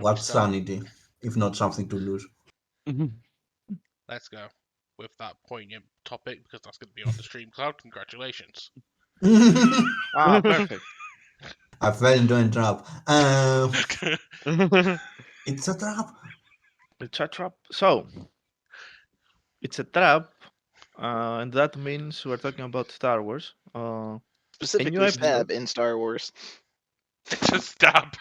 What's sanity, if not something to lose? Let's go with that poignant topic because that's going to be on the stream cloud. Congratulations. Perfect. I fell into a trap. It's a trap. It's a trap. So, it's a trap, and that means we're talking about Star Wars. Specifically, episode. stab in Star Wars. Just stab.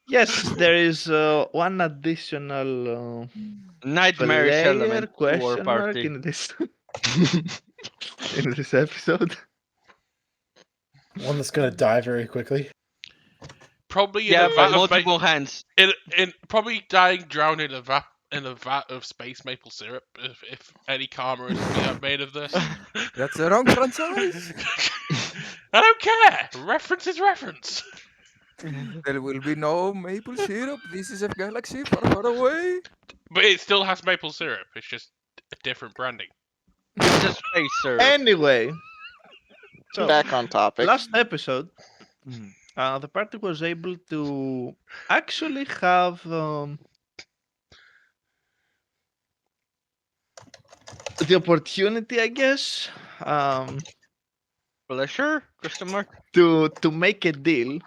Yes, there is one additional Nightmarish player element to our question mark party. in this in this episode. One that's gonna die very quickly. Probably in Yeah, a by vat of multiple hands. in probably dying drowned in a vat of space maple syrup. If any karma is to be made of this, That's the wrong franchise. I don't care. Reference is reference. There will be no maple syrup. This is a galaxy far, far away. But it still has maple syrup. It's just a different branding. It's a spacer. Anyway, so Back on topic. last episode, Mhm. the party was able to actually have the opportunity, I guess, Pleasure? Question mark? to make a deal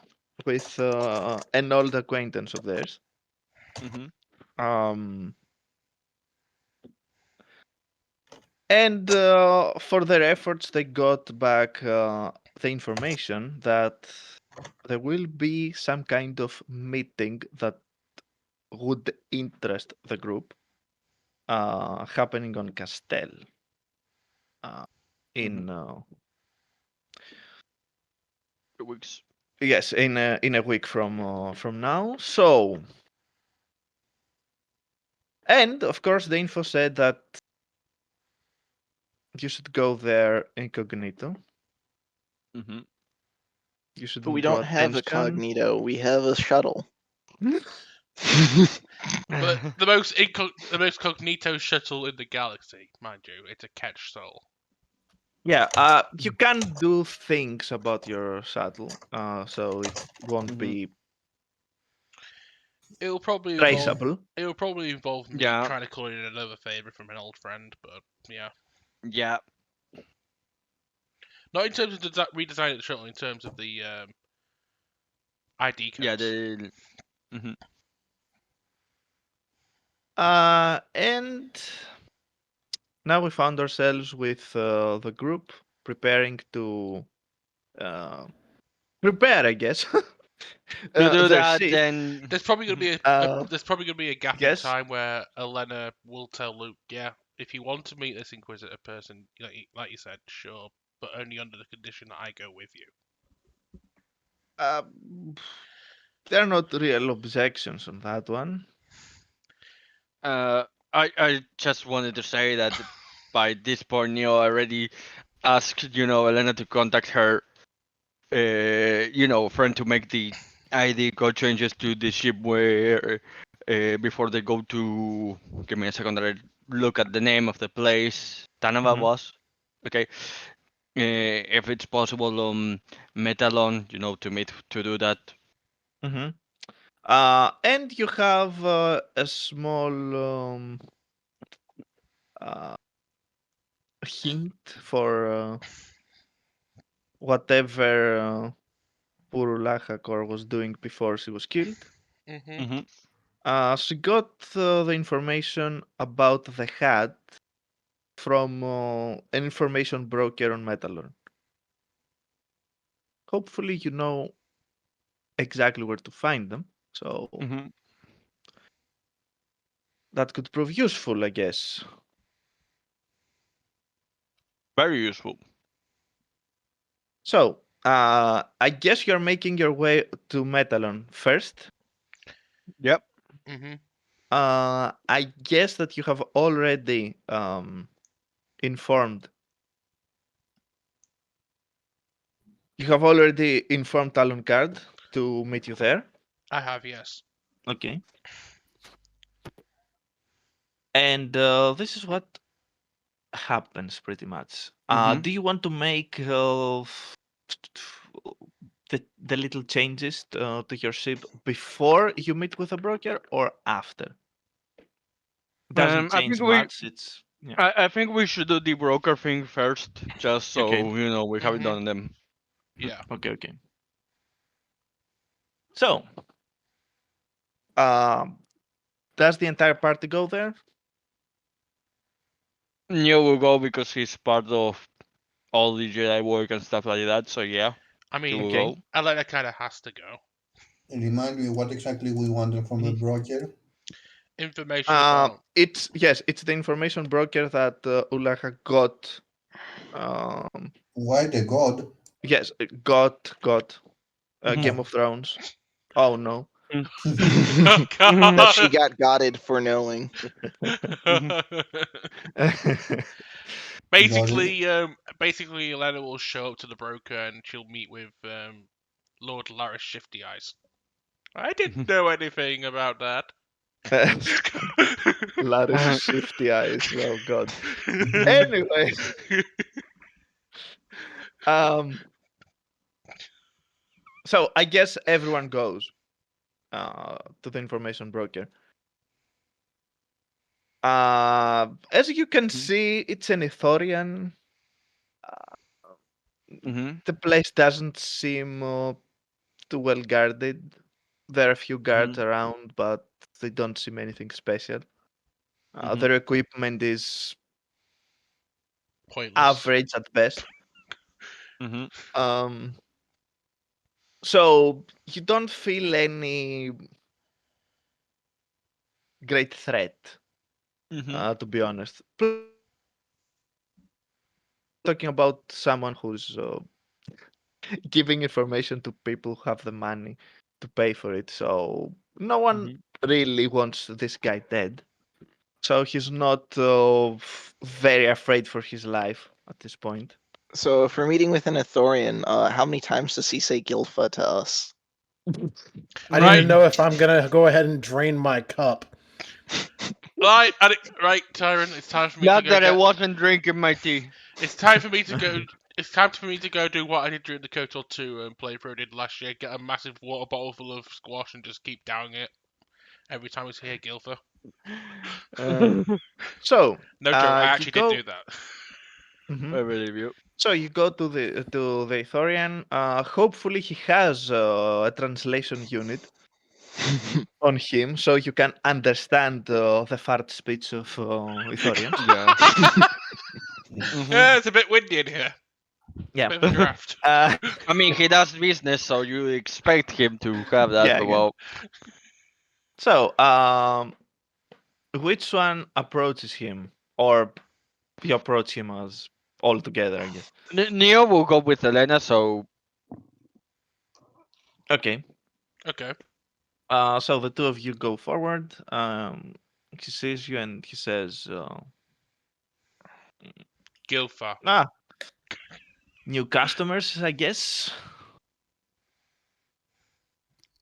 with an old acquaintance of theirs. Mm-hmm. And for their efforts, they got back the information that there will be some kind of meeting that would interest the group happening on Castel in 2 weeks. yes, in a week from now. So, and of course, the info said that you should go there incognito. Mm-hmm. You should. But we don't have a cognito. We have a shuttle. But the most cognito shuttle in the galaxy, mind you, it's a catch soul. Yeah, you can do things about your shuttle, so it won't be It'll probably traceable. involve me Yeah. trying to call in another favor from an old friend, but yeah. Yeah. Not in terms of redesigning the shuttle, in terms of the ID codes. Yeah, the... Mm-hmm. And now we found ourselves with the group preparing to prepare, I guess. To do their that, ship. then... There's probably gonna be a gap in Yes. time where Elena will tell Luke, yeah, if you want to meet this Inquisitor person, like you said, sure, but only under the condition that I go with you. There are not real objections on that one. I just wanted to say that by this point, Neo already asked, Elena to contact her, friend to make the ID code changes to the ship where, before they go to, give me a second, that I look at the name of the place, Tanava was, okay. If it's possible on Metalon, to meet to do that. Mm-hmm. And you have a small hint for whatever Purulahakor was doing before she was killed. She got the information about the hat from an information broker on Metalon. Hopefully, you know exactly where to find them, so that could prove useful, I guess. Very useful. So, I guess you're making your way to Metalon first. Yep. I guess that you have already informed. You have already informed Talon Card to meet you there. I have, yes. Okay. And this is what happens pretty much. Do you want to make the little changes to your ship before you meet with a broker or after? Doesn't I change think we much. It's yeah. I think we should do the broker thing first, just so Okay. we have it Mhm. done them. Yeah. Okay. So, um, does the entire party go there? Neo will go because he's part of all the Jedi work and stuff like that. So yeah, I he mean, will Okay. go. Elena kind of has to go. Remind me what exactly we wanted from the broker. Information about. It's the information broker that Ulaha got. Um, Why the god? yes, got Game Mhm. of Thrones. Oh no. Oh, That she God. got godded for knowing. Got it. Basically, Elena will show up to the broker and she'll meet with Lord Laris Shifty Eyes. I didn't know anything about that. Laris shifty eyes. Oh god. Anyway, um, so I guess everyone goes to the information broker. As you can see, it's an Ithorian. Mhm. The place doesn't seem too well guarded. There are a few guards Mhm. around, but they don't seem anything special. Mhm. Their equipment is Pointless. average at best. Mhm. Um, so you don't feel any great threat, Mhm. to be honest. Talking about someone who's giving information to people who have the money to pay for it. So no one Mhm. really wants this guy dead. So he's not very afraid for his life at this point. So if we're meeting with an Ithorian, how many times does he say Gilfa to us? I need Right. to know if I'm gonna go ahead and drain my cup. Right, Tyrant. It's time for me to Not go. that I wasn't drinking my tea. It's time for me to go. It's time for me to go do what I did during the KOTOR 2 playthrough I did last year. Get a massive water bottle full of squash and just keep downing it every time I see a Gilfer. So No joke, I you actually did go. do that. Mhm. I believe you. So you go to the Ithorian. Hopefully he has a translation unit on him, so you can understand the fart speech of Ithorians. Yeah. Mhm. Yeah, it's a bit windy in here. Yeah. Bit of a draft. I mean, he does business, so you expect him to have that. Yeah, But yeah. well, So which one approaches him, or you approach him as all together? I guess. Neo will go with Elena. So Okay. Okay. So the two of you go forward. He sees you and he says, Gilfer. "Ah, new customers, I guess.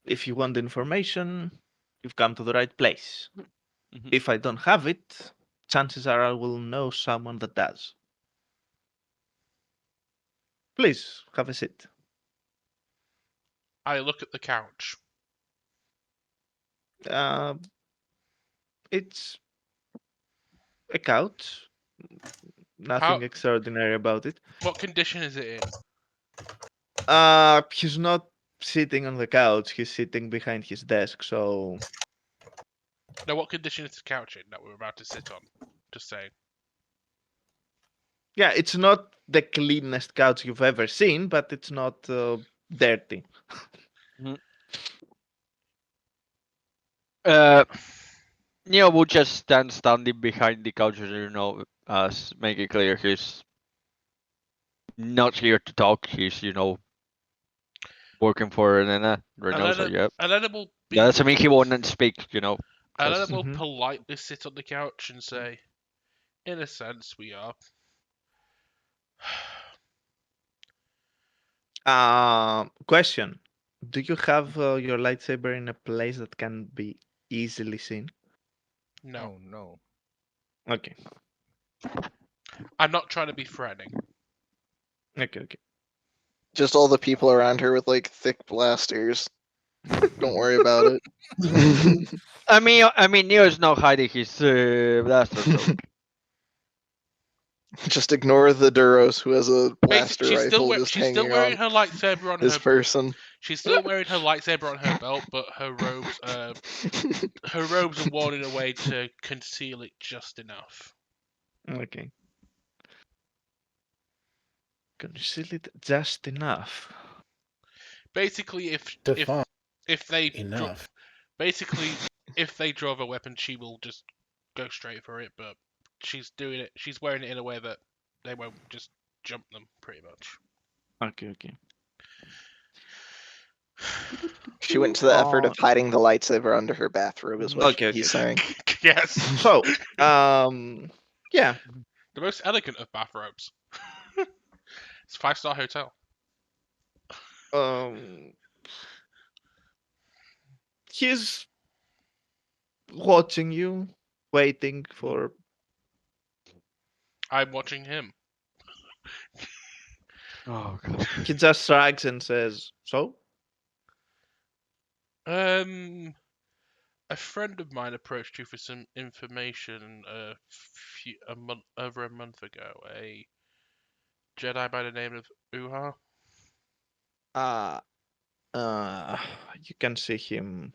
If you want information, you've come to the right place. Mhm. If I don't have it, chances are I will know someone that does. Please have a seat." I look at the couch. Uh, it's a couch. How? Nothing extraordinary about it. What condition is it in? He's not sitting on the couch. He's sitting behind his desk. So No, what condition is the couch in that we're about to sit on? Just saying. yeah, it's not the cleanest couch you've ever seen, but it's not dirty. uh, Neo will just stand standing behind the couch, as make it clear he's not here to talk. He's working for Elena right now. So yeah, Elena will be. that doesn't mean he won't speak. Elena 'Cause- will Mhm. politely sit on the couch and say, "In a sense, we are." Question: do you have your lightsaber in a place that can be easily seen? No, Oh no. Okay. I'm not trying to be threatening. Okay. Just all the people around her with like thick blasters. Don't worry about it. I mean, Neo's not hiding his blaster, so Just ignore the Duros who has a blaster She's still, rifle just she's still hanging wearing on her lightsaber on his her. person. She's still wearing her lightsaber on her belt, but her robes are worn in a way to conceal it just enough. Okay. Conceal it just enough. Basically, Define if they enough. basically if they drove a weapon, she will just go straight for it. But she's doing it. She's wearing it in a way that they won't just jump them, pretty much. Okay. She went to the effort of hiding the lightsaber under her bathrobe, is what Okay. he's saying. Yes. So, yeah. The most elegant of bathrobes. It's a 5-star hotel. He's watching you, waiting for. I'm watching him. oh god. He just shrugs and says, "So." A friend of mine approached you for some information over a month ago. A Jedi by the name of Uha. You can see him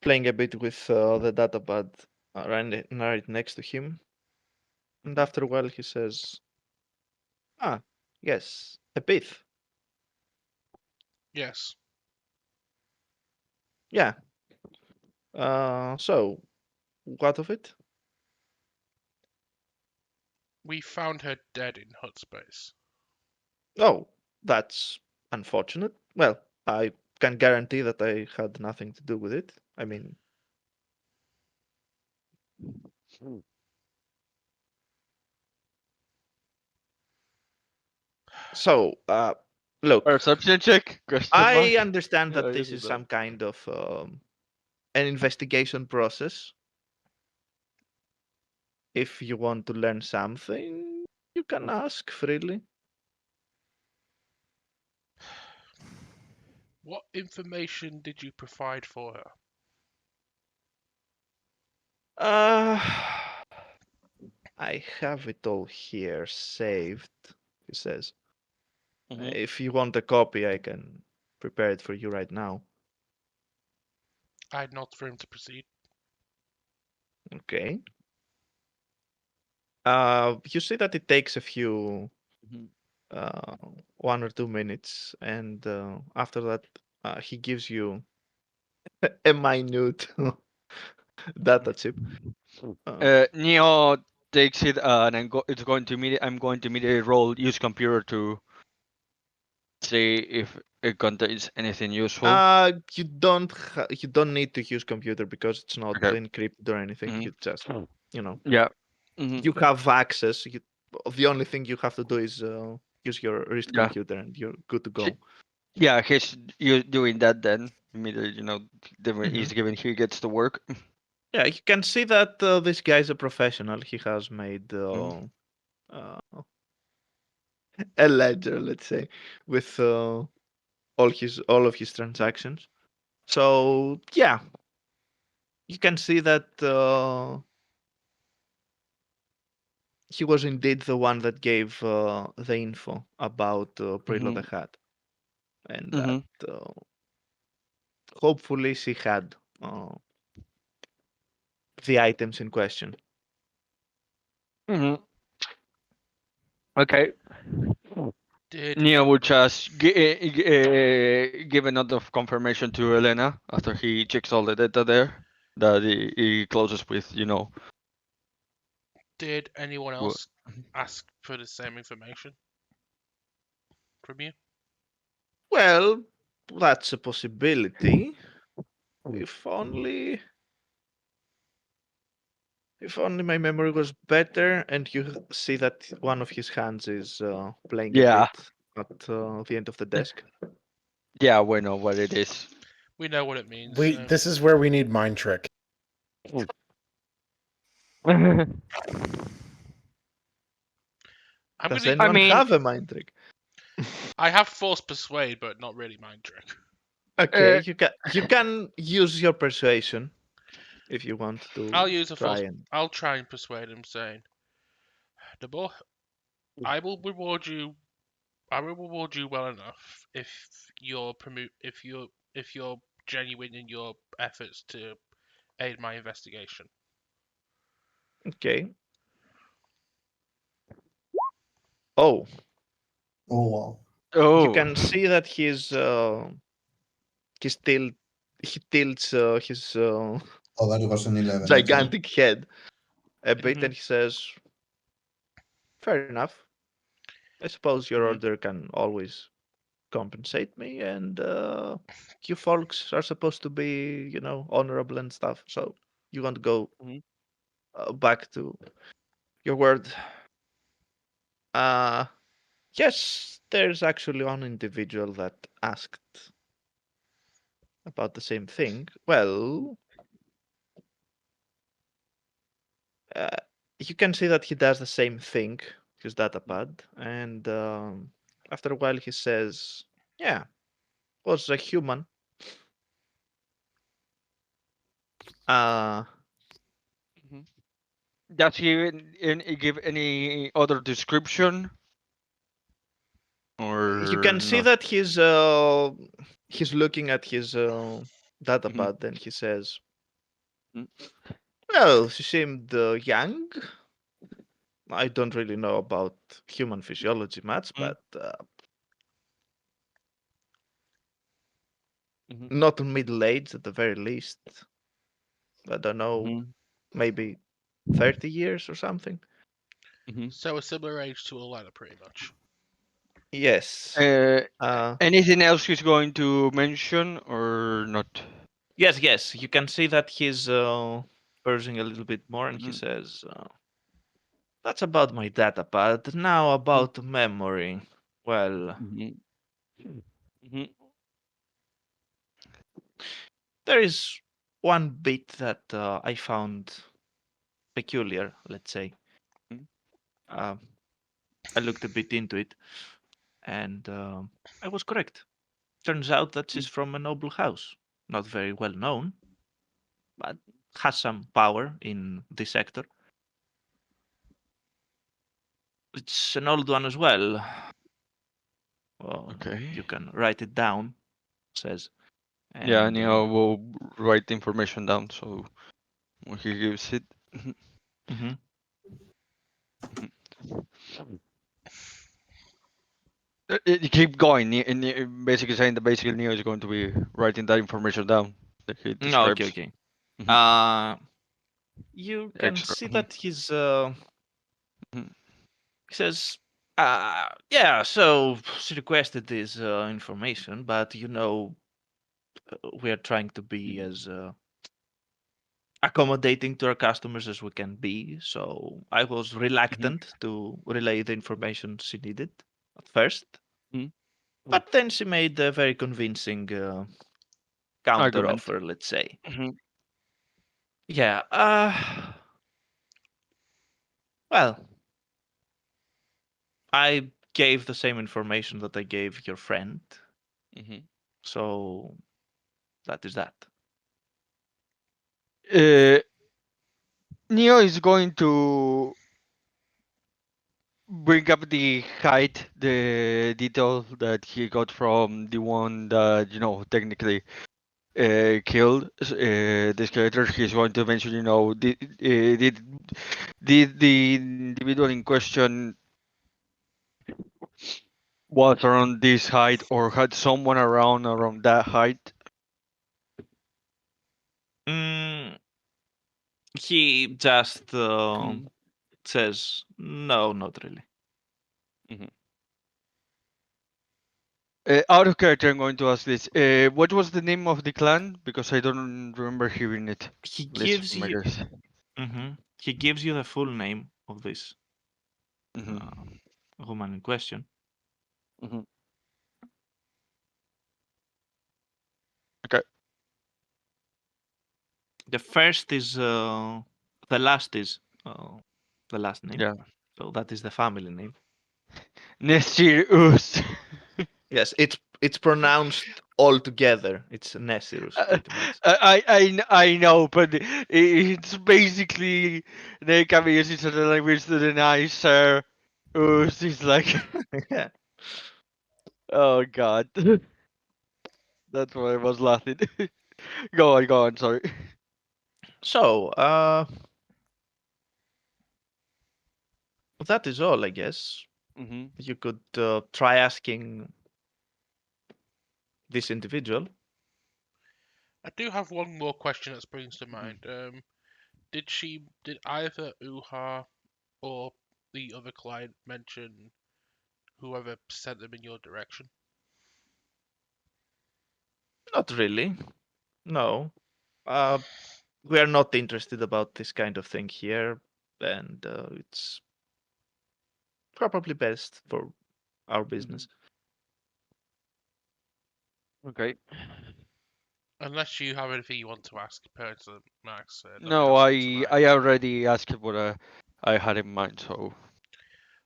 playing a bit with the datapad right next to him. And after a while, he says, yes, a bit. Yes. Yeah. So, what of it? We found her dead in hut space. Oh, that's unfortunate. Well, I can guarantee that I had nothing to do with it. I mean, so, look, Perception check? Question I mark? understand that Yeah, this you is do some kind of an investigation process. If you want to learn something, you can ask freely. What information did you provide for her? I have it all here saved, he says. Mhm. If you want a copy, I can prepare it for you right now. I'd not for him to proceed. Okay. You see that it takes a few, Mhm. 1 or 2 minutes, and after that, he gives you a minute data chip. Neo takes it and it's going to I'm going to immediately roll use computer to see if it contains anything useful. You don't need to use computer because it's not Okay. encrypted or anything. Mhm. You just, Yeah. Mhm. you have access. The only thing you have to do is use your wrist Yeah. computer, and you're good to go. Yeah, he's you doing that then. Immediately, he's Mhm. given he gets to work. Yeah, you can see that this guy is a professional. He has made a ledger, let's say, with all of his transactions. So yeah, you can see that he was indeed the one that gave the info about Prilo the Hat, and that hopefully she had the items in question. Okay. Did Neo would just give a note of confirmation to Elena after he checks all the data there that he closes with, did anyone What? else ask for the same information from you? Well, that's a possibility. If only my memory was better, and you see that one of his hands is playing a Yeah. bit at the end of the desk. Yeah, we know what it is. We know what it means. This is where we need mind trick. I'm Does gonna. anyone mean- have a mind trick? I have force persuade, but not really mind trick. Okay, Uh, you can use your persuasion if you want to I'll use a try force. and. I'll try and persuade him, saying, "The more I will reward you. I will reward you well enough if if you're genuine in your efforts to aid my investigation." Okay. Oh, Oh wow. oh. you can see that he tilts his Oh, that was an 11. Okay. gigantic head a bit, Mhm. and he says, "Fair enough. I suppose your Mhm. order can always compensate me, and you folks are supposed to be, honorable and stuff. So you want to go Mhm. back to your word." Uh, yes, there's actually one individual that asked about the same thing. Well, uh, you can see that he does the same thing, his datapad, and after a while he says, "Yeah, was a human." Uh, Mhm. Does he give any other description you or can see not? that he's looking at his Mhm. datapad, and he says, Mm. "Well, she seemed young. I don't really know about human physiology much, Mm. but Mhm. not middle age at the very least. I don't know, Mhm. maybe 30 years or something." Mhm. So a similar age to Alana, pretty much. Yes. Uh, Uh, anything else he's going to mention or not? yes. You can see that he's pursing a little bit more, and he Mhm. says, "That's about my datapad. Now about memory. Well, Mhm. Mhm. there is one bit that I found peculiar, let's say. Mhm. Uh, I looked a bit into it, and I was correct. Turns out that she's from a noble house, not very well known, but has some power in this sector. It's an old one as well. Well, Okay. you can write it down," says, Yeah, and Neo will write the information down so when he gives it. Mhm. mhm. You keep going, basically saying that basically Neo is going to be writing that information down that he No, okay, describes. okay. Mhm. You can Extra. see Mhm. that Mhm. he says, yeah, so she requested this information, but we are trying to be as accommodating to our customers as we can be. So I was Mhm. reluctant to relay the information she needed at first, Mhm. but then she made a very convincing counter Argument. offer, let's say. Mhm. Yeah, well, I gave the same information that I gave your friend, Mhm. so that is that. Uh, Neo is going to bring up the height, the detail that he got from the one that technically killed this character. He's going to mention, did the individual in question was around this height or had someone around that height? Mm, he just Mhm. says, "No, not really." Mhm. Out of character, I'm going to ask this. What was the name of the clan? Because I don't remember hearing it. He At least gives from my you, guess. he gives you the full name of this Mhm. uh, woman in question. Mhm. Okay. The first is, the last is the last name. Yeah. So that is the family name. Nesirus. Yes, it's pronounced all together. It's Nesirus, pretty much. I know, but it's basically they can be using certain language to the nicer. It's like, Yeah. oh god, that's why I was laughing. Go on, sorry. So, that is all, I guess. Hmm. You could try asking this individual. I do have one more question that springs to mind. Did either Uha or the other client mention whoever sent them in your direction? Not really. No. We are not interested about this kind of thing here, and it's probably best for our business. Okay. Unless you have anything you want to ask, person Max. Nothing No, else comes to mind. I already asked what I had in mind, so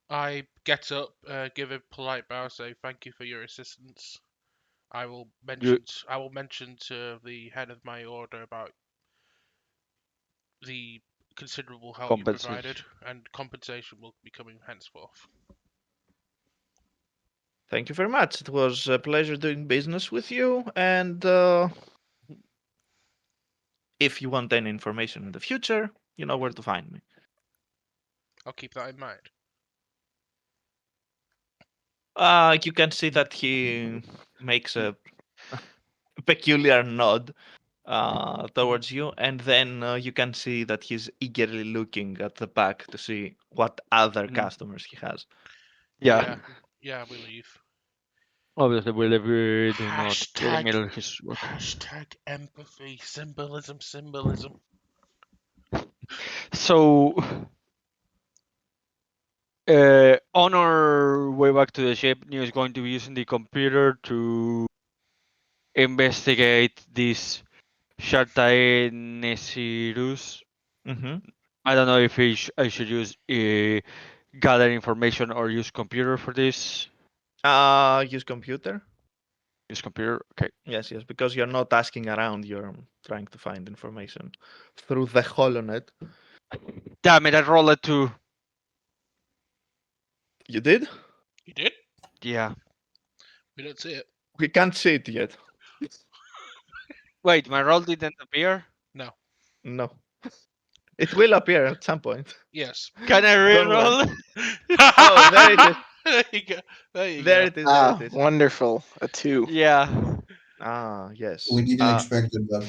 I get up, give a polite bow, say thank you for your assistance. I will you mention to the head of my order about the considerable help you compensate. provided, and compensation will be coming henceforth. Thank you very much. It was a pleasure doing business with you, and if you want any information in the future, you know where to find me. I'll keep that in mind. You can see that he makes a peculiar nod towards you, and then you can see that he's eagerly looking at the back to see what other Mhm. customers he has. Yeah, Yeah, we leave. obviously we do not get in the Hashtag, middle of his work. hashtag empathy, symbolism. So, on our way back to the ship, Neo is going to be using the computer to investigate this Shartai Nesirus. Mm-hmm. I don't know if I should use gather information or use computer for this. Use computer. Use computer. Okay. Yes, yes, because you're not asking around, you're trying to find information through the HoloNet. Damn it! I rolled a 2. You did? You did? Yeah. We don't see it. We can't see it yet. Wait, my roll didn't appear. No. No. It will appear at some point. Yes. Can I Don't worry. reroll? Oh, there it is. There you go. There you There go. it is. There it Ah, is. wonderful. A 2. Yeah. Yes. We didn't expect it, but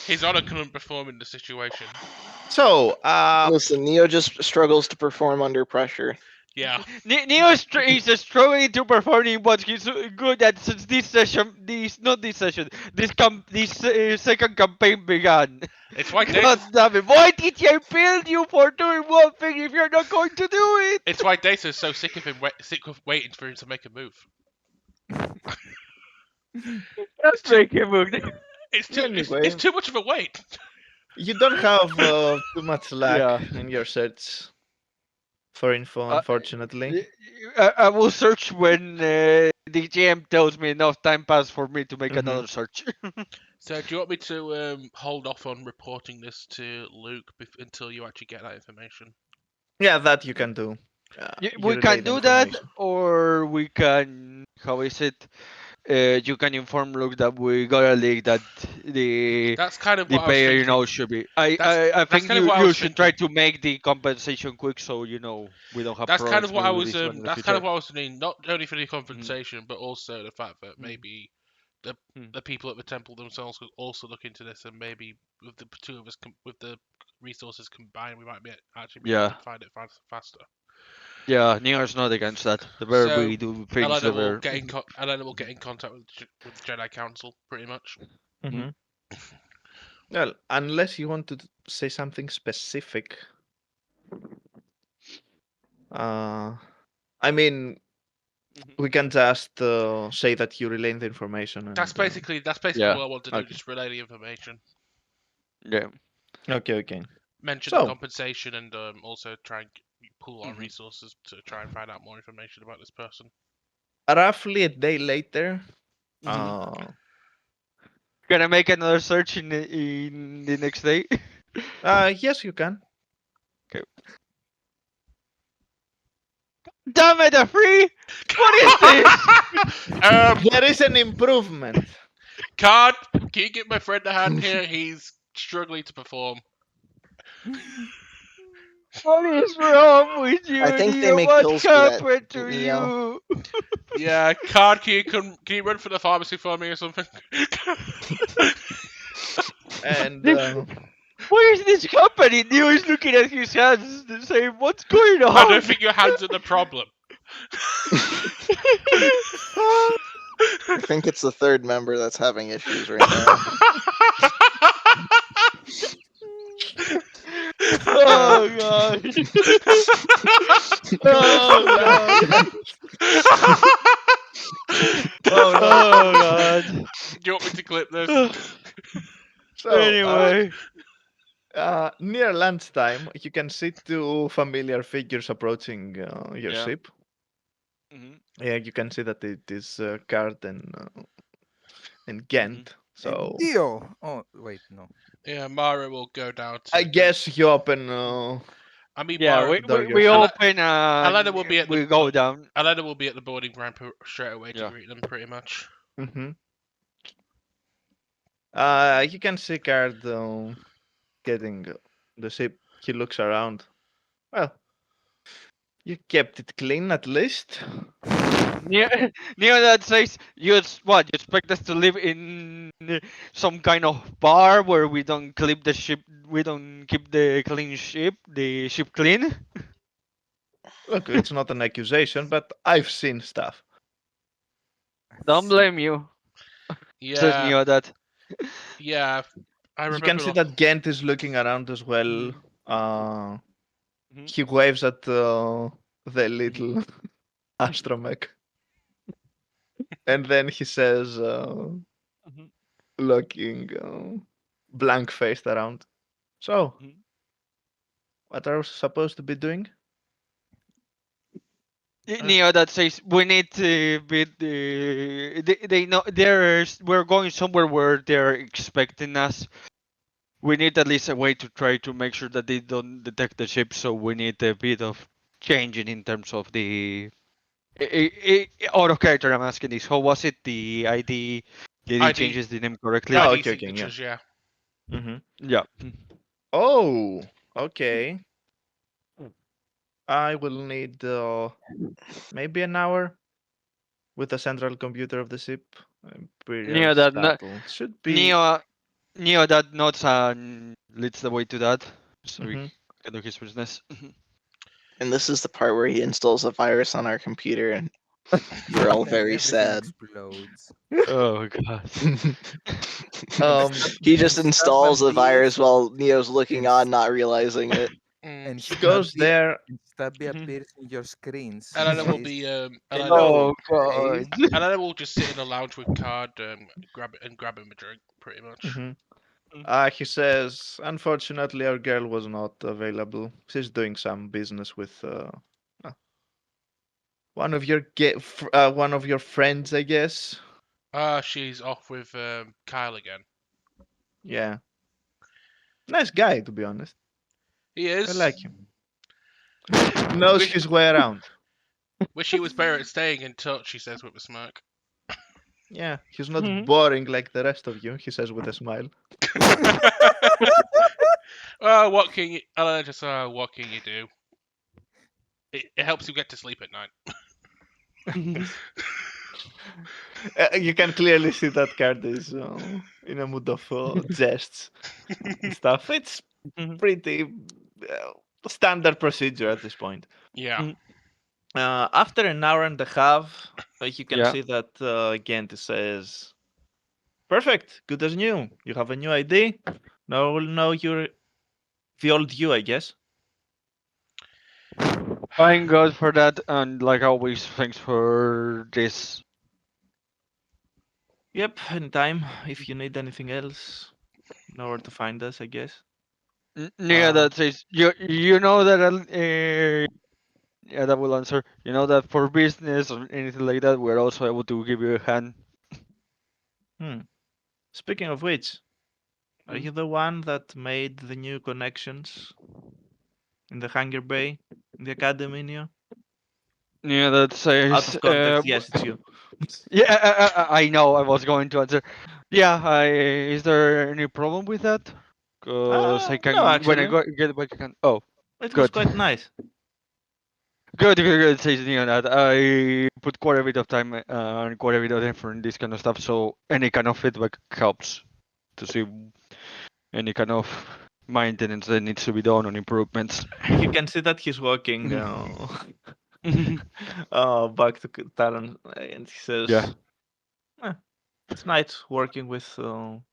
His honor couldn't perform in the situation. So, Listen, Neo just struggles to perform under pressure. Yeah. Neo is struggling to perform in what he's good at since this session. This second campaign began. It's why God damn it! Why did I build you for doing one thing if you're not going to do it? It's why Data's so sick of waiting for him to make a move. Let's make him move. Anyway. It's too much of a wait. you don't have too much luck Yeah. in your search for info, unfortunately. I will search when the GM tells me enough time passed for me to make Mhm. another search. So, do you want me to hold off on reporting this to Luke until you actually get that information? Yeah, that you can do. You We relay can the do that, information. or we can. How is it? You can inform Luke that we got a leak that the That's kind of the what I was payer, thinking. should be. That's I think kind of what I you was should try to make the compensation quick, so we don't have That's kind problems of what I with was. this one in the That's kind future. of what I was thinking. Not only for the compensation, but also the fact that Mhm. maybe the Mhm. the people at the temple themselves could also look into this, and maybe with the two of us, with the resources combined, we might actually be able Yeah. to find it faster. Yeah, Near's not against that. The better So, we do things, Elena the will better. get in Elena will get in contact with the Jedi Council, pretty much. Mhm. Well, unless you want to say something specific. I mean, we can just say that you relay the information. And, That's basically Yeah, what I want to do. okay. Just relay the information, Yeah. Okay. mention the So, compensation, and also try and pool our resources to try and find out more information about this person. Roughly a day later, Can I make another search in the next day? yes, you can. Damn it, a free! What is this? There is an improvement. Card, can you give my friend a hand here? He's struggling to perform. What is wrong with you, I think they Neo? make What pills for that, happened to Neo. you? Yeah, Card, can you run for the pharmacy for me or something? And Where is this company? Neo is looking at his hands and saying, "What's going on?" I don't think your hands are the problem. I think it's the third member that's having issues right now. Oh god! Oh god! Oh god! Do you want me to clip this? so, Anyway, near lunchtime, you can see two familiar figures approaching your Yeah. ship. Mhm. Yeah, you can see that it is Card and Ghent. So Dio. Oh wait, no. Yeah, Mara will go down to. I guess you open. I mean, Yeah, Mara. we I'll open Alana will be and at the we go down. Alana will be at the boarding ramp straight away to Yeah. greet them, pretty much. Mm-hmm. You can see Card getting the ship. He looks around. Well, you kept it clean at least. Neo, Neo that says, what? You expect us to live in some kind of bar where we don't keep the ship, we don't keep the ship clean? Look, it's not an accusation, but I've seen stuff. Don't blame you, says Yeah, Neo that. yeah. I You remember. can see that Ghent is looking around as well. Mhm. He waves at the little astromech. And then he says, Mhm. looking blank faced around. So, Mhm. what are we supposed to be doing? Neo that says we need to be they know we're going somewhere where they're expecting us. We need at least a way to try to make sure that they don't detect the ship. So we need a bit of changing in terms of the out of character. I'm asking this. How was it? The ID? Did he ID. changes the name correctly? Oh, ID okay, yeah. signatures, yeah. Mm-hmm. Yeah. Oh, okay. I will need maybe an hour with the central computer of the ship. Imperial Neo that shuttle. Should be. Neo that notes and leads the way to that, so he Mhm. can do his business. And this is the part where he installs a virus on our computer, and we're all And very everything sad. explodes. Oh god. Um, He just And installs a Stabby virus appears while Neo's looking and on, not realizing it. Mm. and he goes Stabby there. and Stabby Mhm. appears in your screens. Alana will Says, be "Hello, Oh god. Alana will just sit in a lounge with Card, grab him a drink, pretty much. Mhm. Mm. He says, unfortunately, our girl was not available. She's doing some business with uh, one of your friends, I guess. She's off with Kyle again. Yeah, nice guy, to be honest. He I is. like him. Knows Wish, his way around. wish he was better at staying in touch, she says with a smirk. Yeah, he's not Mhm. boring like the rest of you. He says with a smile. What can you, Alana just, what can you do? It helps you get to sleep at night. You can clearly see that card is in a mood of jests and stuff. It's Mhm. pretty standard procedure at this point. Yeah. Mm. After an hour and a half, you can Yeah. see that Gent says, "Perfect, good as new. You have a new ID. Now we'll know you're the old you, I guess." Thank God for that, and like always, thanks for this. Yep, in time. If you need anything else, know where to find us, I guess. Yeah, that says you know that yeah, that will answer. You know that for business or anything like that, we're also able to give you a hand. Hmm. Speaking of which, are Hmm? you the one that made the new connections in the hangar bay in the academy, Neo? Yeah, that Out says. of context, yes, it's you. Yeah, I know. I was going to answer. Yeah, is there any problem with that? Cause I No, can when I actually, get back, I can. Oh, it was good. quite nice. Good. Says Neon that I put quite a bit of time and quite a bit of effort in this kind of stuff, so any kind of feedback helps to see any kind of maintenance that needs to be done on improvements. You can see that he's walking back to Talon, and he Yeah. says, "Eh, it's nice working with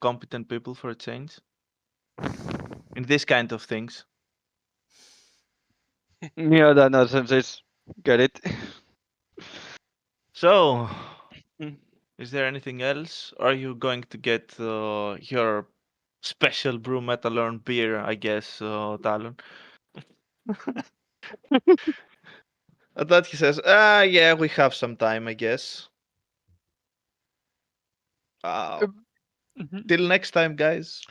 competent people for a change in this kind of things." Yeah, that nonsense is get it. So, Mm. is there anything else? Are you going to get your special brew metalorn beer? I guess, Talon. At that he says, yeah, we have some time, I guess. Mhm. Till next time, guys.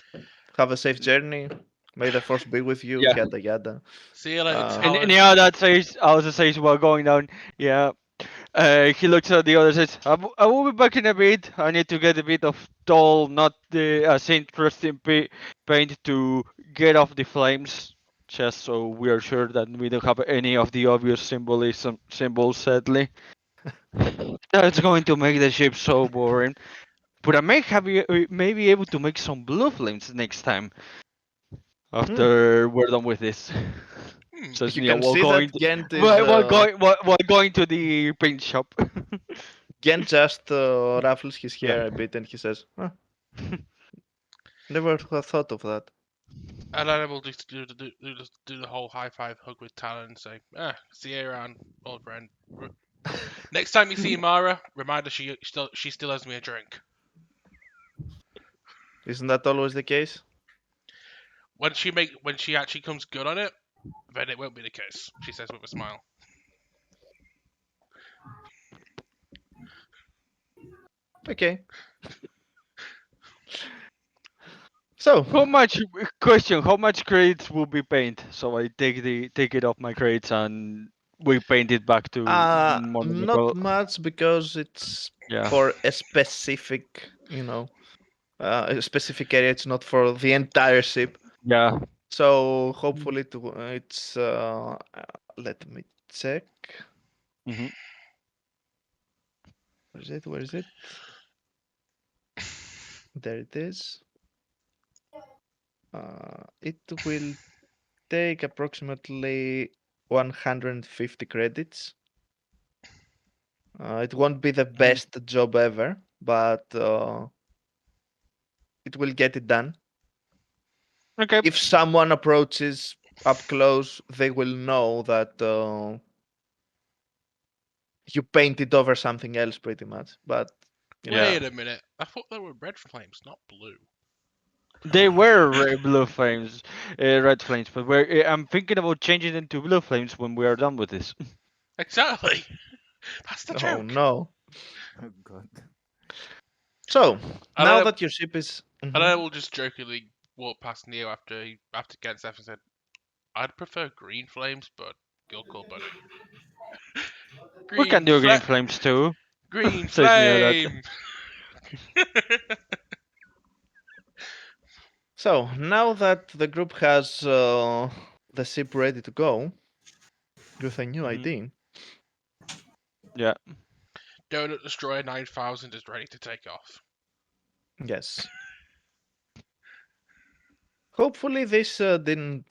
Have a safe journey. May the force be with you. Yeah. Yada yada. See you later, Uh, And Talon. yeah, that says also says while going down. Yeah. He looks at the other says, I will be back in a bit. I need to get a bit of tall, not the as interesting paint to get off the flames, just so we are sure that we don't have any of the obvious symbols, sadly. That's going to make the ship so boring. But I may be able to make some blue flames next time after we're done with this. Hmm. Says you Nia can while see going that to, Gent is while going to the paint shop. Gent just ruffles his Yeah. hair a bit and he says, huh, never thought of that. And then we'll just do the whole high five hug with Talon and say, see you around, old friend. Next time you see Mara, remind her she still owes me a drink. Isn't that always the case? When she actually comes good on it, then it won't be the case. She says with a smile. Okay. So, How much question? How much credits will be paint? So I take it off my credits and we paint it back to not monocle. much because it's Yeah. for a specific, a specific area. It's not for the entire ship. Yeah. So hopefully it's let me check. Hmm. Where is it? Where is it? There it is. It will take approximately 150 credits. It won't be the best job ever, but it will get it done. Okay. If someone approaches up close, they will know that you painted over something else pretty much. But, Yeah. Wait a minute. I thought they were red flames, not blue. They were blue flames, red flames, but I'm thinking about changing them to blue flames when we are done with this. Exactly. That's the oh joke. no. Oh god. So, And now then, that your ship is. and Mhm. then we'll just jokingly walk past Neo after Gens F and said, I'd prefer green flames, but your call, buddy. We can Green do green fla- flames too. Green Says Neo that. flame. So, now that the group has the ship ready to go with a new Mhm. ID, Yeah. Donut Destroyer 9000 is ready to take off. yes. Hopefully, this didn't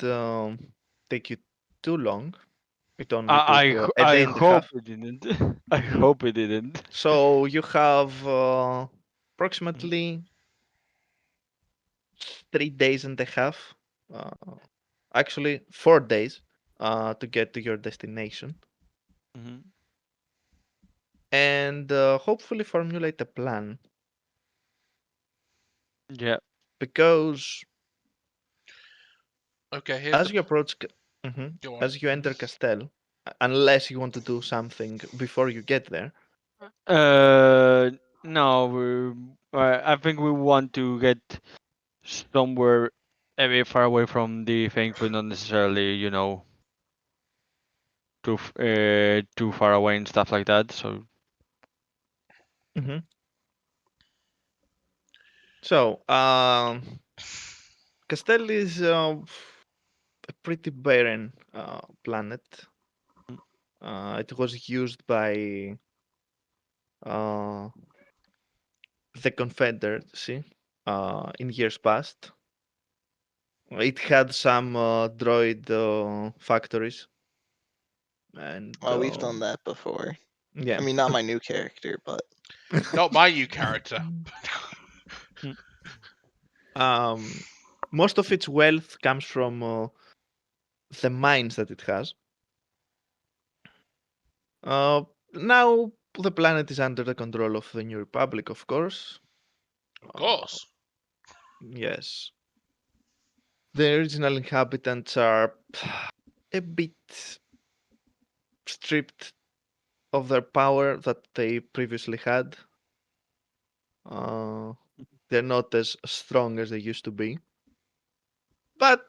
take you too long. It only took a I day and a hope half. it didn't. I Mhm. hope it didn't. So you have Mhm. approximately 3 days and a half, uh, actually 4 days, to get to your destination Mhm. and hopefully formulate a plan Yeah. because Okay, here's As the you approach, Mhm. go on. as you enter Castel, unless you enter Castel, unless you want to do something before you get there. No, I think we want to get somewhere a bit far away from the thing, but not necessarily, too far away and stuff like that. So. Mhm. So, Castel is a pretty barren planet. It was used by uh, the Confederacy in years past. It had some droid factories, and Well, we've done that before. yeah. I mean, not my new character, but Not my new character. Um, most of its wealth comes from the mines that it has. Now the planet is under the control of the New Republic, of course. Of course. Yes. The original inhabitants are a bit stripped of their power that they previously had. Uh, they're not as strong as they used to be, but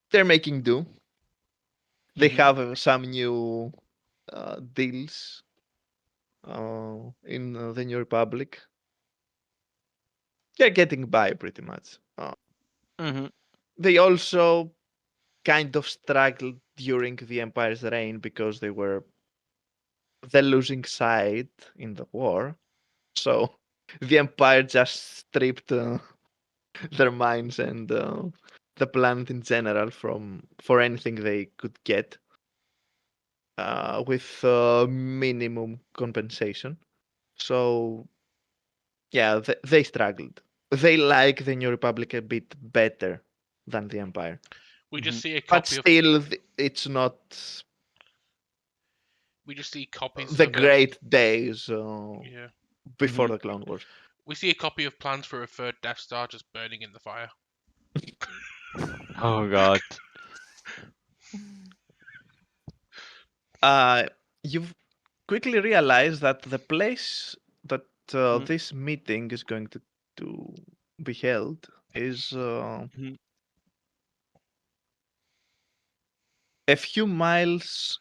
they're making do. They have some new deals in the New Republic. They're getting by pretty much. Mm-hmm. They also kind of struggled during the Empire's reign because they were the losing side in the war. So the Empire just stripped their minds and the planet in general from for anything they could get with minimum compensation. So yeah, they struggled. They like the New Republic a bit better than the Empire, We just see a but copy of still, it's not we just see copies the of great days yeah. before the Clone Wars. We see a copy of plans for a third Death Star just burning in the fire. Oh God. Uh, you've quickly realized that the place that Mm. this meeting is going to be held is Mhm. a few miles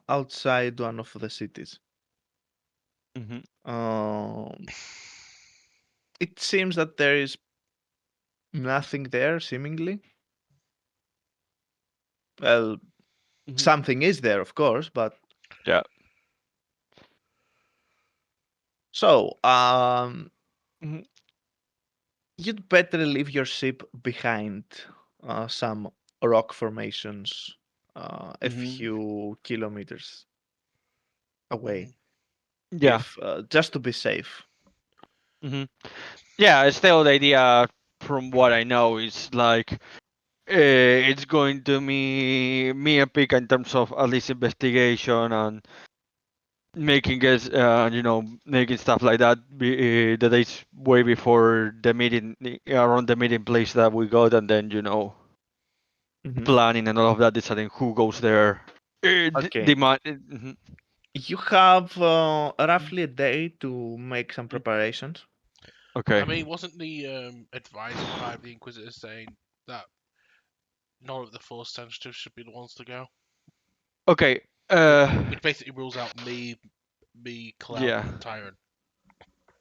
outside one of the cities. Mhm. Um, it seems that there is nothing there, seemingly. Well, Mhm. something is there, of course, but Yeah. so Mhm. you'd better leave your ship behind some rock formations a Mhm. few kilometers away, Yeah. if just to be safe. Mhm. Yeah. Still, the idea, from what I know, is like it's going to me a pick in terms of at least investigation and making us, making stuff like that. The days way before the meeting, around the meeting place that we got, and then Mhm. planning and all of that, deciding who goes there. Okay, Demand. you have roughly a day to make some preparations. Okay. I mean, wasn't the advisor by the Inquisitor saying that none of the Force sensitives should be the ones to go? Okay. Which basically rules out me, Cloud, Yeah. and Tyrant.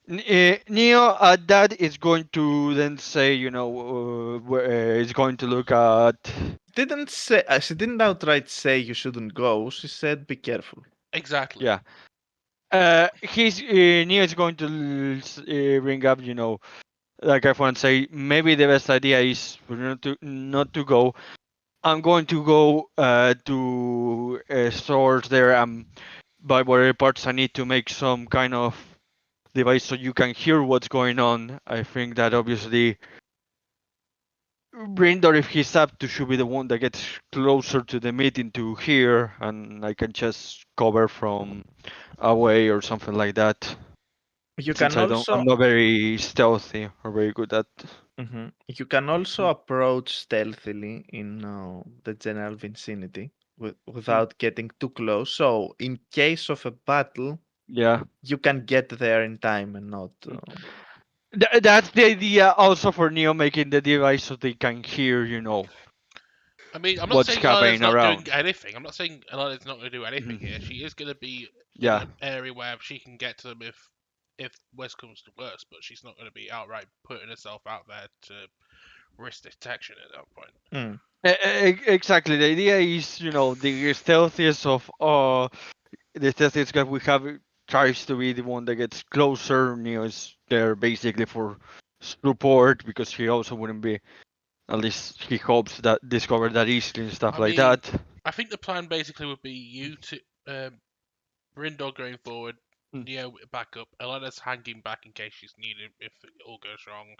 Neo at that is going to then say, is going to look at. Didn't say she didn't outright say you shouldn't go. She said be careful. Exactly. Yeah. He's Neo is going to bring up, like everyone say, maybe the best idea is for not to go. I'm going to go to a source there, by whatever parts I need to make some kind of device so you can hear what's going on. I think that obviously Brindor, if he's up to, should be the one that gets closer to the meeting to hear, and I can just cover from away or something like that. You Since can I'm also not very stealthy or very good at. You can also approach stealthily in the general vicinity without getting too close. So, in case of a battle, Yeah. you can get there in time and not. That's the idea also for Neo making the device so they can hear, I mean, I'm not what's saying Elena's happening not doing around. anything. I'm not saying Elena's not going to do anything here. Mhm. She is going to be in Yeah. an area where she can get to them if worst comes to worst, but she's not going to be outright putting herself out there to risk detection at that point. Mm. Exactly. The idea is, the stealthiest of the stealthiest guy we have tries to be the one that gets closer. Neo is there basically for support because he also wouldn't be. At least he hopes that discover that easily and stuff I like mean, that. I think the plan basically would be you to Brindle going forward, Mm. Neo back up, Elena's hanging back in case she's needed if it all goes wrong,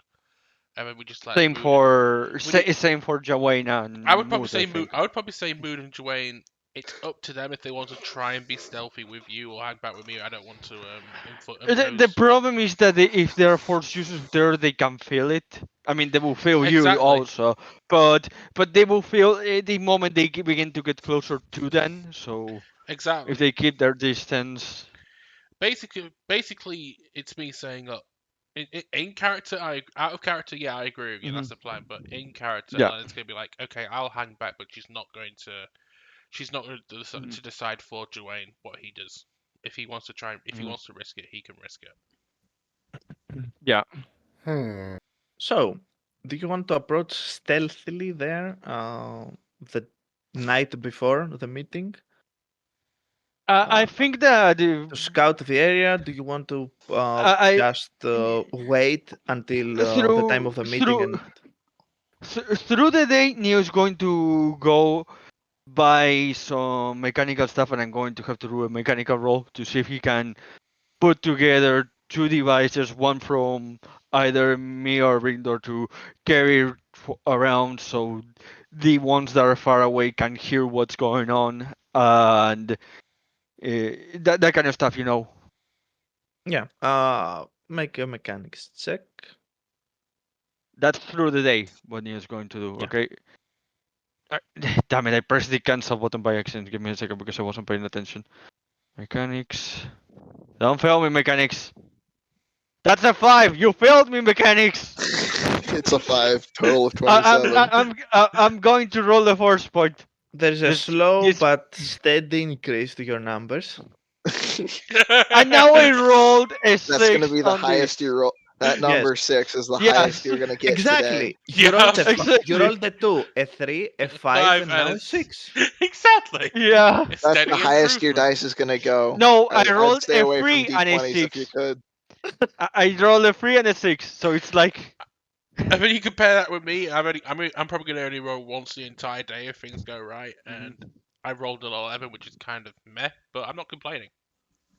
and then we just let Same Moon. for We did, same for Jawaina I and would probably Mood, I say Moon. think. I would probably say Moon and Dwayne. It's up to them if they want to try and be stealthy with you or hang back with me. I don't want to The impose. problem is that if there are force users there, they can feel it. I mean, they will feel you Exactly. also, but they will feel the moment they begin to get closer to them. So if Exactly. they keep their distance, Basically, it's me saying, look, in character, out of character, yeah, I agree with you. That's Mhm. the plan. But in character, Yeah. Elena's gonna be like, okay, I'll hang back, but she's not going to. She's not going Mhm. to decide for Dwayne what he does. If he wants to try, if he Mhm. wants to risk it, he can risk it. Yeah. So, do you want to approach stealthily there the night before the meeting? I think that To scout the area? Do you want to I just wait until the time of through the meeting through and through the day, Neo's going to go buy some mechanical stuff, and I'm going to have to do a mechanical roll to see if he can put together two devices, one from either me or Rindor to carry around, so the ones that are far away can hear what's going on, and that kind of stuff. yeah, make a mechanics check. That's through the day what Neo's going to do. Yeah. Okay. Uh, Damn it! I pressed the cancel button by accident. Give me a second because I wasn't paying attention. Mechanics. Don't fail me, mechanics. That's a 5. You failed me, mechanics. It's a 5, total of I, I'm 27. I, I'm I'm going to roll the force point. There's a This slow this but steady increase to your numbers. and now I rolled a That's gonna 6 be the on this. highest you roll. That Yes, number 6 is the highest Yes, you're gonna get today. exactly. You Yeah, rolled a you exactly. rolled a 2, a 3, a 5, five and and now a a 6. exactly. Yeah. A That's the steady highest your improvement. dice is gonna go. No, I I'd rolled stay a away from 3 and a d20s if you 6. could. I rolled a 3 and a 6, so it's like I mean, you compare that with me. I'm probably gonna only roll once the entire day if things go right, and I rolled an 11, which is kind of meh, but I'm not complaining.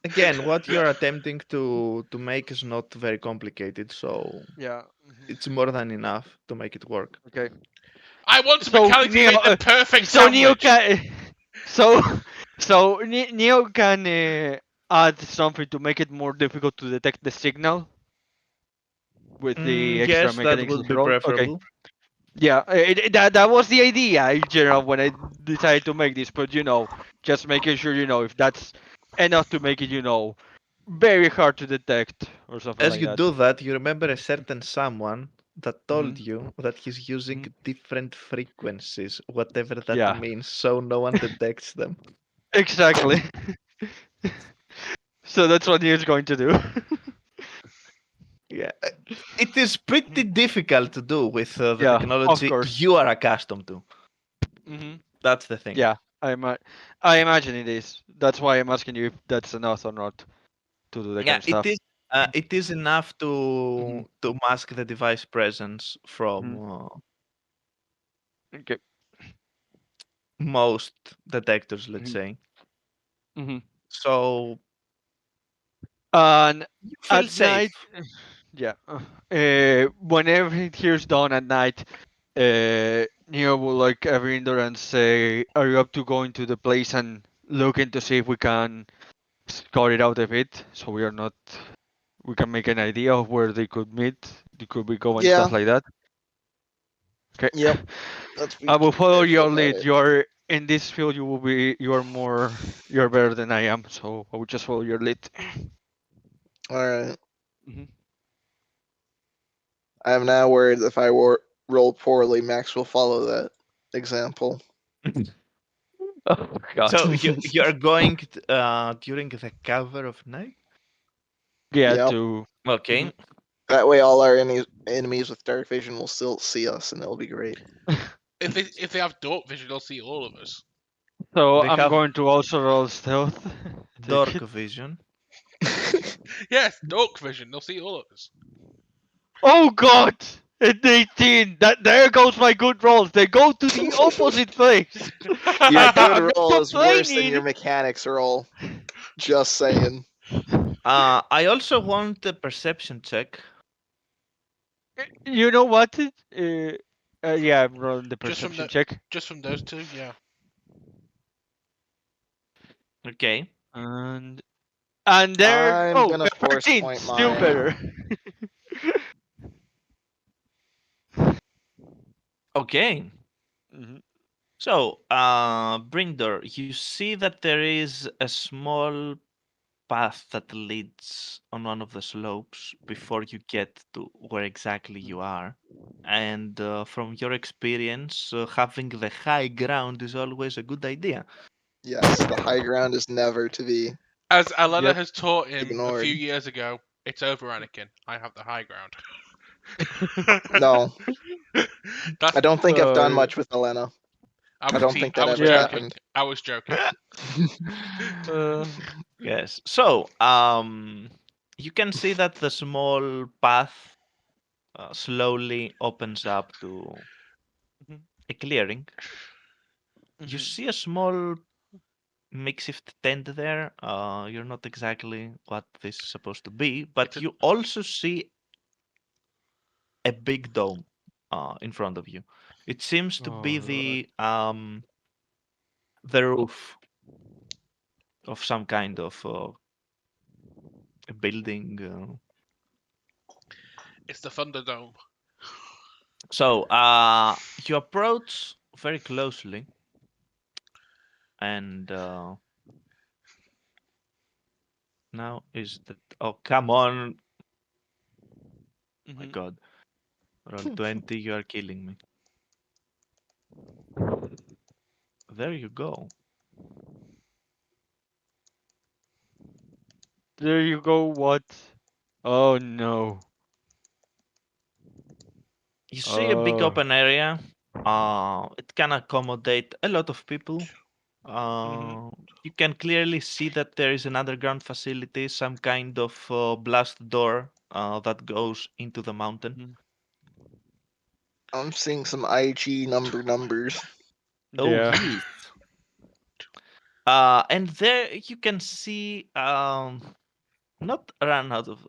Again, what you're attempting to make is not very complicated, so yeah. it's more than enough to make it work. Okay. I want to So mechanically Neo, make the perfect so Neo sandwich. can, so Neo can add something to make it more difficult to detect the signal with the extra Yes, that mechanics would that he be rolled. Okay. preferable. Yeah, that was the idea in general when I decided to make this, but just making sure if that's enough to make it very hard to detect or something As like you that. do that, you remember a certain someone that Hmm. told you that he's using Hmm. different frequencies, whatever that Yeah, means, so no one detects them. exactly. So that's what Neo's going to do. Yeah, it is pretty difficult to do with the Yeah, of technology course. you are accustomed to. Hmm. That's the thing. Yeah, I imagine it is. That's why I'm asking you if that's enough or not to do that kind Yeah, of it stuff. is. It is enough Hmm. to mask the device presence from Hmm. Okay. most detectors, let's Hmm. say. Hmm. So And you feel at safe. night, yeah, when everything here's done at night, Neo will like every indoor and say, "Are you up to going to the place and looking to see if we can scout it out a bit, so we are not, we can make an idea of where they could meet, they could be going, Yeah, stuff like that." Okay. Yep. That's I will follow I feel your about lead. it. You're in this field. You're better than I am. So I will just follow your lead. All right. Mhm. I am now worried if I roll poorly, Max will follow that example. Oh God. So you're going during the cover of night? Yeah. Yep. To. Okay. That way, all our enemies with dark vision will still see us, and it'll be great. If they have dark vision, they'll see all of us. So They I'm have going to also roll stealth. Take dark it. vision. Yes, dark vision, they'll see all of us. Oh God! An 18. That there goes my good rolls. They go to the opposite place. Your good I'm not roll is worse than your complaining. mechanics roll. Just saying. I also want a perception check. You know what? Yeah, I'm rolling the Just from perception the check. just from those two, yeah. Okay. And there. I'm Oh, gonna force 13. point Still mine. better. Okay. Mhm. So, Brindor, you see that there is a small path that leads on one of the slopes before you get to where exactly you are. And from your experience, having the high ground is always a good idea. Yes, the high ground is never to be As Alena Yep. has taught him a ignored. few years ago, it's over, Anakin. I have the high ground. No, That's, I don't think I've done Uh, much with Elena. I don't think I that was ever Yeah. joking. happened. I was joking. uh, Yes. So, you can see that the small path slowly opens up to mhm, a clearing. You mhm. see a small makeshift tent there. You're not exactly what this is supposed to be, but It's a you also see a big dome in front of you. It seems to be Alright. the roof of some kind of a building. it's the Thunderdome. So you approach very closely, and now is the oh come on, my Mhm. God, roll 20, you are killing me. There you go. There you go. What? Oh no. You see a big Oh. open area. It can accommodate a lot of people. Mhm. You can clearly see that there is an underground facility, some kind of blast door that goes into the mountain. Mhm. I'm seeing some IG numbers. Oh, Yeah. yes. And there you can see not run out of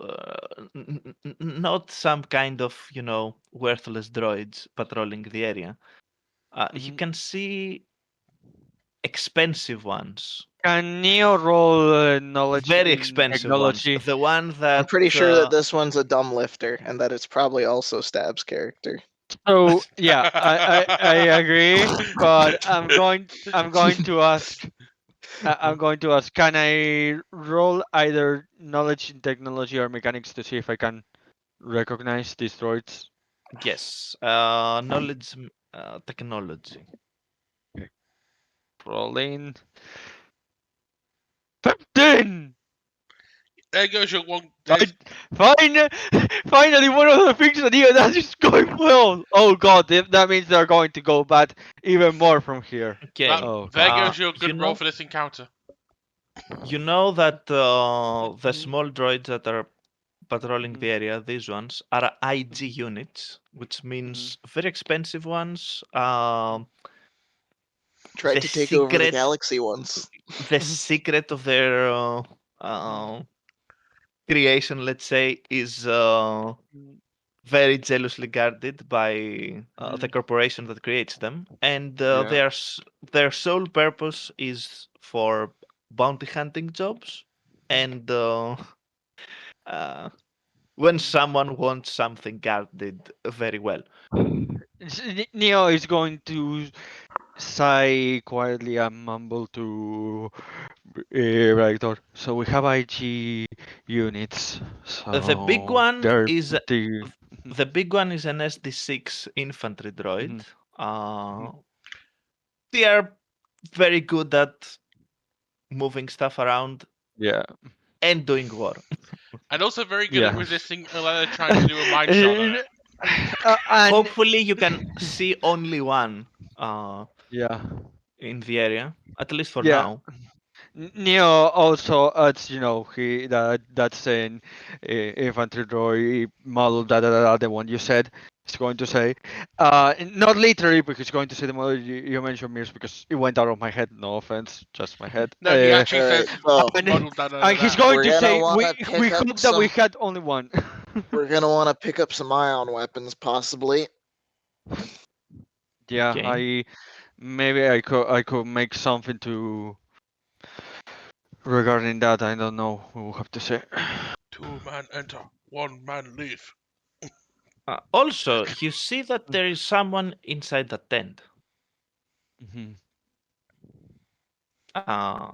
not some kind of worthless droids patrolling the area. You Mhm. can see expensive ones, Can Neo roll knowledge very in expensive ones. technology? The one I'm that pretty sure that this one's a dumb lifter, and that it's probably also Stab's character. So yeah, I agree, but I'm going to ask. I'm going to ask. Can I roll either knowledge in technology or mechanics to see if I can recognize these droids? yes, knowledge, technology. Rolling 15. There goes your one. I, fine, finally, one of the things that here that is going well. Oh God, if that means they're going to go bad even more from here. Okay, Oh There God. goes your you good roll know, for this encounter. you know that the Mhm, small droids that are patrolling mhm, the area, these ones are IG units, which mhm, means very expensive ones. The Tried to take over the secret, galaxy once. the mhm, secret of their mhm, creation, let's say, is mhm, very jealously guarded by the mhm. corporation that creates them, and Yeah. their sole purpose is for bounty hunting jobs and uh, when someone wants something guarded very well. Neo is going to sigh quietly and mumble to Rector. So we have IG units. The big So one they're is pretty. the big one is an SD6 infantry droid. Mhm. They are very good at moving stuff around Yeah. and doing war. And also very good at Yeah. resisting Elena trying to do a mind shot on it. And Hopefully, you can see only one yeah, in the area, at least for yeah. now. Neo also adds, that's an infantry droid model, the one you said. It's going to say, not literally, because it's going to say the model you mentioned, Mirs, because it went out of my head. No offense, just my head. No, he actually Alright, says so And, model da da da and he's da. going we're to gonna say, wanna we pick up hope that we some. had only one. We're gonna want to pick up some ion weapons, possibly. Yeah, Okay. maybe I could make something to regarding that. I don't know. We'll have to say. 2 man enter, 1 man leave. Also, you see that there is someone inside the tent. Mhm. Uh,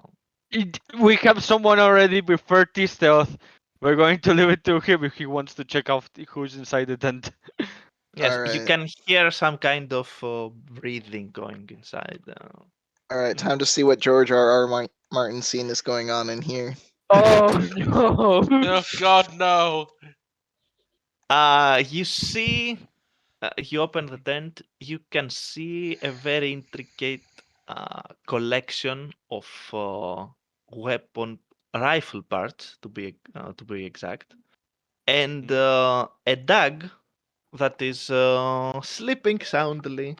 We have someone already with 30 stealth. We're going to leave it to him if he wants to check out who's inside the tent. yes, you Alright. can hear some kind of breathing going inside. Alright, time to see what George R.R. Martin's scene is going on in here. Oh no! Oh god, no. You see, you open the tent, you can see a very intricate collection of weapon rifle parts, to be exact, and a dog that is sleeping soundly.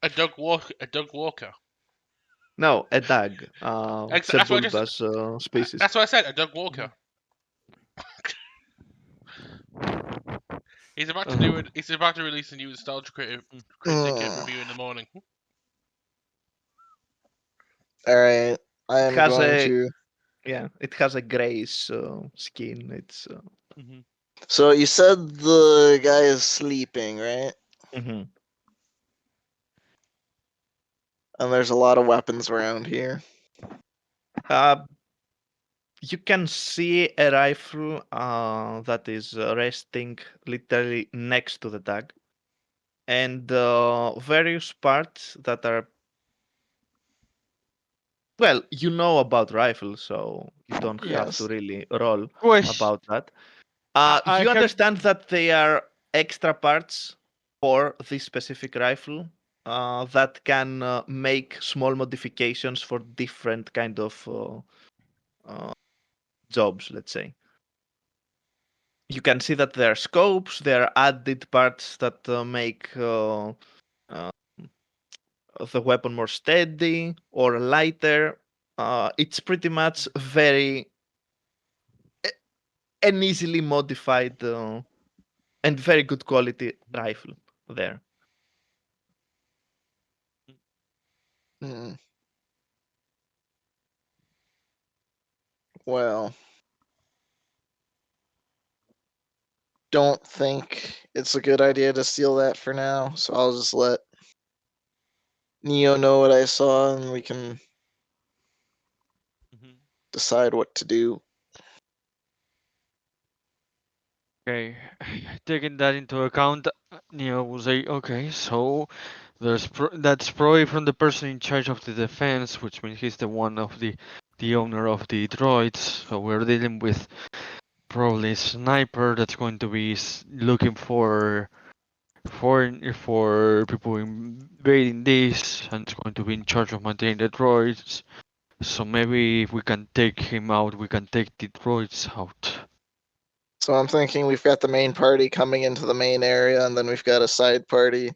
A Doug Walker. No, a dog. That's what I just. Sebulba's species. That's what I said. A Doug Walker. He's about to do it. He's about to release a new nostalgia critic review in the morning. Alright, I It am has going a to. yeah, it has a grayish skin. It's So you said the guy is sleeping, right? mhm. And there's a lot of weapons around here. uh, you can see a rifle that is resting literally next to the tag, and various parts that are well, you know about rifles, so you don't have to Yes. really roll Question. about that. I You have. understand that they are extra parts for this specific rifle that can make small modifications for different kind of uh, jobs, let's say. You can see that there are scopes, there are added parts that make uh, the weapon more steady or lighter. It's pretty much an easily modified and very good quality rifle there. Hmm. Well, don't think it's a good idea to steal that for now, so I'll just let Neo know what I saw and we can decide what to do. Okay, taking that into account, Neo will say, okay, so that's probably from the person in charge of the defense, which means he's the one of the owner of the droids. So we're dealing with probably a sniper that's going to be looking for people invading this, and it's going to be in charge of maintaining the droids. So maybe if we can take him out, we can take the droids out. So I'm thinking we've got the main party coming into the main area, and then we've got a side party